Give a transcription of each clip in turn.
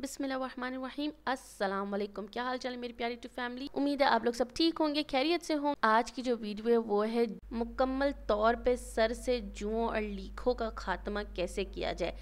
बिस्मिल्लाहिर्रहमानिर्रहीम। अस्सलाम वालेकुम। क्या हाल चाल है मेरी प्यारी टू फैमिली। उम्मीद है आप लोग सब ठीक होंगे, खैरियत से हों। आज की जो वीडियो है वो है मुकम्मल तौर पे सर से जुओं और लीखों का खात्मा कैसे किया जाए,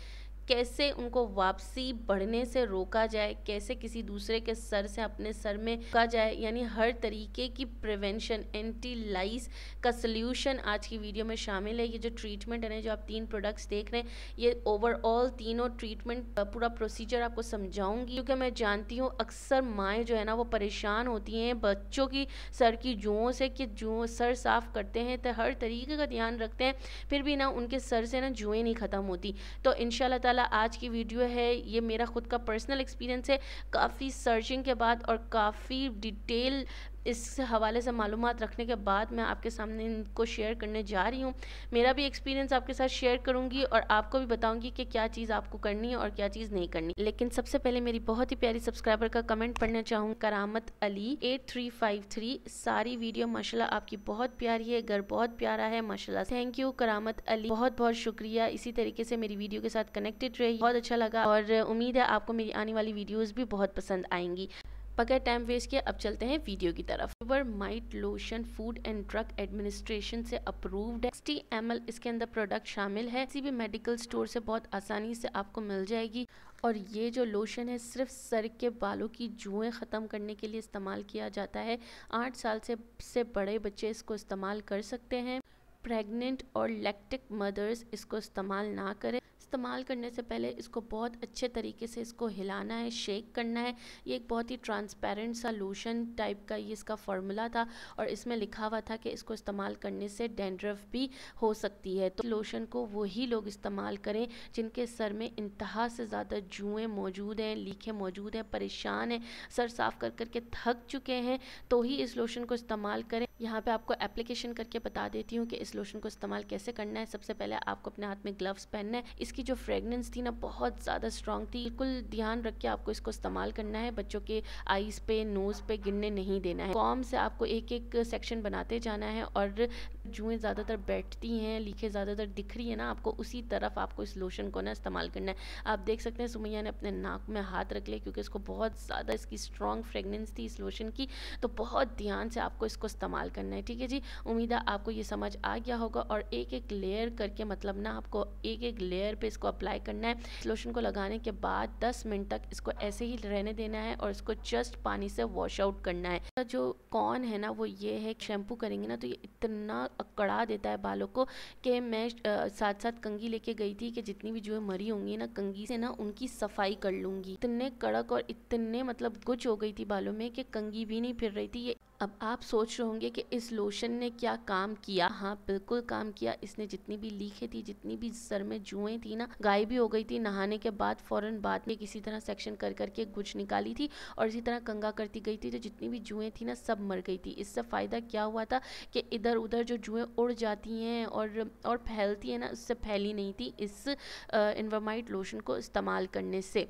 कैसे उनको वापसी बढ़ने से रोका जाए, कैसे किसी दूसरे के सर से अपने सर में रोका जाए, यानी हर तरीके की प्रिवेंशन, एंटी लाइस का सल्यूशन आज की वीडियो में शामिल है। ये जो ट्रीटमेंट है ना, जो आप 3 प्रोडक्ट्स देख रहे हैं, ये ओवरऑल तीनों ट्रीटमेंट पूरा प्रोसीजर आपको समझाऊंगी, क्योंकि मैं जानती हूँ अक्सर माएँ जो है ना वो परेशान होती हैं बच्चों की सर की जुओं से, कि जुओं सर साफ़ करते हैं तो हर तरीके का ध्यान रखते हैं, फिर भी ना उनके सर से ना जुएँ नहीं ख़त्म होती। तो इंशाल्लाह ताला आज की वीडियो है, ये मेरा खुद का पर्सनल एक्सपीरियंस है। काफ़ी सर्चिंग के बाद और काफ़ी डिटेल इस हवाले से मालूमात रखने के बाद मैं आपके सामने इनको शेयर करने जा रही हूँ। मेरा भी एक्सपीरियंस आपके साथ शेयर करूँगी और आपको भी बताऊँगी कि क्या चीज़ आपको करनी है और क्या चीज़ नहीं करनी। लेकिन सबसे पहले मेरी बहुत ही प्यारी सब्सक्राइबर का कमेंट पढ़ना चाहूँ, करामत अली 8353। सारी वीडियो माशाल्लाह आपकी बहुत प्यारी है, घर बहुत प्यारा है माशाल्लाह। थैंक यू करामत अली, बहुत बहुत शुक्रिया। इसी तरीके से मेरी वीडियो के साथ कनेक्टेड रही, बहुत अच्छा लगा और उम्मीद है आपको मेरी आने वाली वीडियोज़ भी बहुत पसंद आएंगी। बगैर टाइम वेस्ट किए अब चलते हैं वीडियो की तरफ। Might lotion food and drug administration से अप्रूव्ड है। 60 ml इसके अंदर प्रोडक्ट शामिल है। किसी भी मेडिकल स्टोर से बहुत आसानी से आपको मिल जाएगी। और ये जो लोशन है सिर्फ सर के बालों की जुएं ख़त्म करने के लिए इस्तेमाल किया जाता है। 8 साल से बड़े बच्चे इसको इस्तेमाल कर सकते हैं। प्रेग्नेंट और लैक्टिक मदर्स इसको इस्तेमाल ना करें। इस्तेमाल करने से पहले इसको बहुत अच्छे तरीके से इसको हिलाना है, शेक करना है। ये एक बहुत ही ट्रांसपेरेंट सा लोशन टाइप का ये इसका फार्मूला था और इसमें लिखा हुआ था कि इसको इस्तेमाल करने से डैंड्रफ भी हो सकती है। तो लोशन को वही लोग इस्तेमाल करें जिनके सर में इंतहा से ज़्यादा जुएँ मौजूद हैं, लीखें मौजूद हैं, परेशान हैं, सर साफ़ कर कर के थक चुके हैं, तो ही इस लोशन को इस्तेमाल करें। यहाँ पे आपको एप्लीकेशन करके बता देती हूँ कि इस लोशन को इस्तेमाल कैसे करना है। सबसे पहले आपको अपने हाथ में ग्लव्स पहनना है। इसकी जो फ्रेगनेंस थी ना बहुत ज़्यादा स्ट्रॉन्ग थी, बिल्कुल ध्यान रख के आपको इसको इस्तेमाल करना है। बच्चों के आईज पे, नोज़ पे गिरने नहीं देना है। कॉम से आपको एक एक सेक्शन बनाते जाना है और जुएँ ज़्यादातर बैठती हैं, लीखें ज़्यादातर दिख रही है ना आपको, उसी तरफ आपको इस लोशन को ना इस्तेमाल करना है। आप देख सकते हैं सुमैया ने अपने नाक में हाथ रख लिया क्योंकि इसको बहुत ज़्यादा इसकी स्ट्रॉन्ग फ्रेगनेंस थी इस लोशन की, तो बहुत ध्यान से आपको इसको इस्तेमाल करना है। ठीक है जी, उम्मीद है आपको ये समझ आ गया होगा। और एक एक लेयर करके, मतलब ना आपको एक एक लेयर पे इसको अप्लाई करना है। इस लोशन को लगाने के बाद 10 मिनट तक इसको ऐसे ही रहने देना है और इसको जस्ट पानी से वॉश आउट करना है। जो कौन है ना वो ये है, शैम्पू करेंगे ना तो ये इतना अकड़ा देता है बालों को कि मैं साथ साथ कंघी लेके गई थी कि जितनी भी जो मरी होंगी ना कंघी से ना उनकी सफाई कर लूँगी। इतने कड़क और इतने मतलब गुच हो गई थी बालों में कि कंघी भी नहीं फिर रही थी। ये अब आप सोच रहे होंगे कि इस लोशन ने क्या काम किया। हाँ बिल्कुल काम किया। इसने जितनी भी लीखें थी, जितनी भी सर में जुएँ थी ना, गायब भी हो गई थी। नहाने के बाद फ़ौरन बाद में किसी तरह सेक्शन कर करके गुछ निकाली थी और इसी तरह कंघा करती गई थी, तो जितनी भी जुएँ थी ना सब मर गई थी। इससे फ़ायदा क्या हुआ था कि इधर उधर जो जुएँ उड़ जाती हैं और फैलती हैं ना, उससे फैली नहीं थी इस इन्वामाइट लोशन को इस्तेमाल करने से।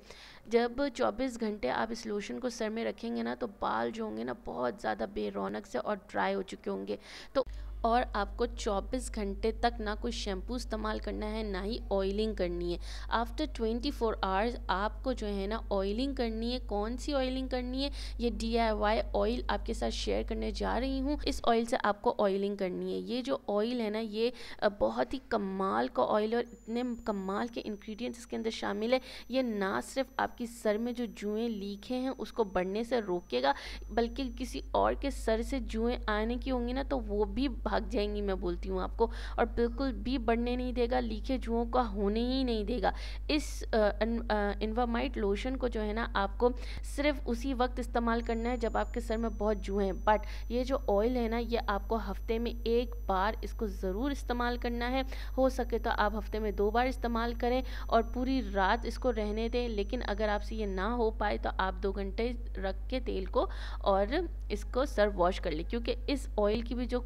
जब 24 घंटे आप इस लोशन को सर में रखेंगे ना तो बाल जो होंगे ना बहुत ज़्यादा बेरौनक से और ड्राई हो चुके होंगे। तो और आपको 24 घंटे तक ना कोई शैम्पू इस्तेमाल करना है, ना ही ऑयलिंग करनी है। आफ्टर 24 आवर्स आपको जो है ना ऑयलिंग करनी है। कौन सी ऑयलिंग करनी है, ये DIY ऑयल आपके साथ शेयर करने जा रही हूँ। इस ऑयल से आपको ऑयलिंग करनी है। ये जो ऑयल है ना ये बहुत ही कमाल का ऑयल और इतने कमाल के इंग्रेडिएंट्स इसके अंदर शामिल है। ये ना सिर्फ आपकी सर में जो जुएँ लीखे हैं उसको बढ़ने से रोकेगा, बल्कि किसी और के सर से जुएँ आने की होंगी ना तो वो भी भाग जाएंगी, मैं बोलती हूँ आपको, और बिल्कुल भी बढ़ने नहीं देगा, लीखे जुओं का होने ही नहीं देगा। इस इन्वामाइट लोशन को जो है ना आपको सिर्फ उसी वक्त इस्तेमाल करना है जब आपके सर में बहुत जुएँ हैं। बट ये जो ऑयल है ना ये आपको हफ्ते में 1 बार इसको ज़रूर इस्तेमाल करना है। हो सके तो आप हफ्ते में 2 बार इस्तेमाल करें और पूरी रात इसको रहने दें। लेकिन अगर आपसे ये ना हो पाए तो आप 2 घंटे रख के तेल को और इसको सर वॉश कर ले, क्योंकि इस ऑयल की भी जो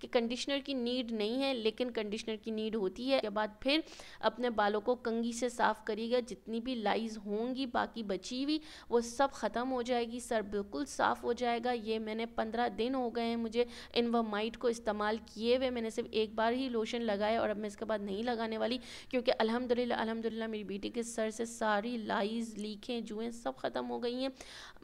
कि कंडीशनर की नीड नहीं है, लेकिन कंडीशनर की नीड होती है। के बाद फिर अपने बालों को कंघी से साफ़ करिएगा, जितनी भी लाइज होंगी बाकी बची हुई वो सब ख़त्म हो जाएगी, सर बिल्कुल साफ़ हो जाएगा। ये मैंने 15 दिन हो गए हैं मुझे इनवर्माइट को इस्तेमाल किए हुए, मैंने सिर्फ एक बार ही लोशन लगाया और अब मैं इसके बाद नहीं लगाने वाली, क्योंकि अल्हम्दुलिल्लाह मेरी बेटी के सर से सारी लाइज, लीखें, जुएँ सब ख़त्म हो गई हैं।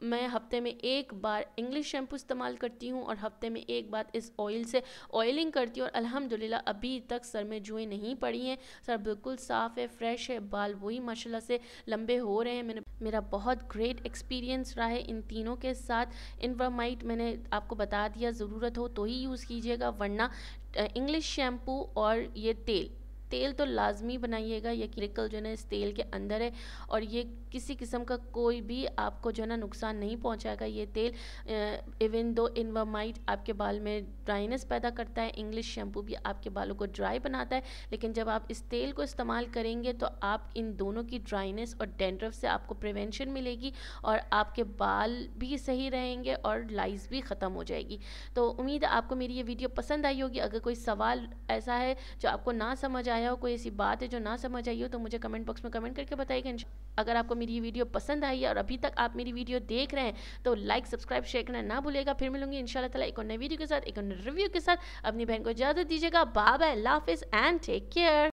मैं हफ्ते में एक बार इंग्लिश शैम्पू इस्तेमाल करती हूँ और हफ्ते में एक बार इस ऑयल से ऑयलिंग करती हूँ और अल्हम्दुलिल्लाह अभी तक सर में जुएँ नहीं पड़ी हैं, सर बिल्कुल साफ़ है, फ्रेश है, बाल वही माशाल्लाह से लंबे हो रहे हैं। मेरा बहुत ग्रेट एक्सपीरियंस रहा है इन तीनों के साथ। इनवर्माइट मैंने आपको बता दिया, ज़रूरत हो तो ही यूज़ कीजिएगा, वरना इंग्लिश शैम्पू और ये तेल तो लाजमी बनाइएगा, ये केमिकल जो है ना इस तेल के अंदर है और ये किसी किस्म का कोई भी आपको जो है ना नुकसान नहीं पहुंचाएगा ये तेल। इवन दो इनवर्माइट आपके बाल में ड्राइनेस पैदा करता है, इंग्लिश शैम्पू भी आपके बालों को ड्राई बनाता है, लेकिन जब आप इस तेल को इस्तेमाल करेंगे तो आप इन दोनों की ड्राइनेस और डैंड्रफ से आपको प्रिवेंशन मिलेगी और आपके बाल भी सही रहेंगे और लाइस भी ख़त्म हो जाएगी। तो उम्मीद है आपको मेरी ये वीडियो पसंद आई होगी। अगर कोई सवाल ऐसा है जो आपको ना समझ आया हो, कोई ऐसी बात है जो ना समझ आई हो, तो मुझे कमेंट बॉक्स में कमेंट करके बताइएगा। अगर आपको मेरी वीडियो पसंद आई है और अभी तक आप मेरी वीडियो देख रहे हैं तो लाइक, सब्सक्राइब, शेयर करना ना भूलेगा। फिर मिलूंगी इंशाल्लाह ताला एक और नई वीडियो के साथ, एक और रिव्यू के साथ। अपनी बहन को इजाज़त दीजिएगा। बाय बाय, अल्लाह हाफिज़ एंड टेक केयर।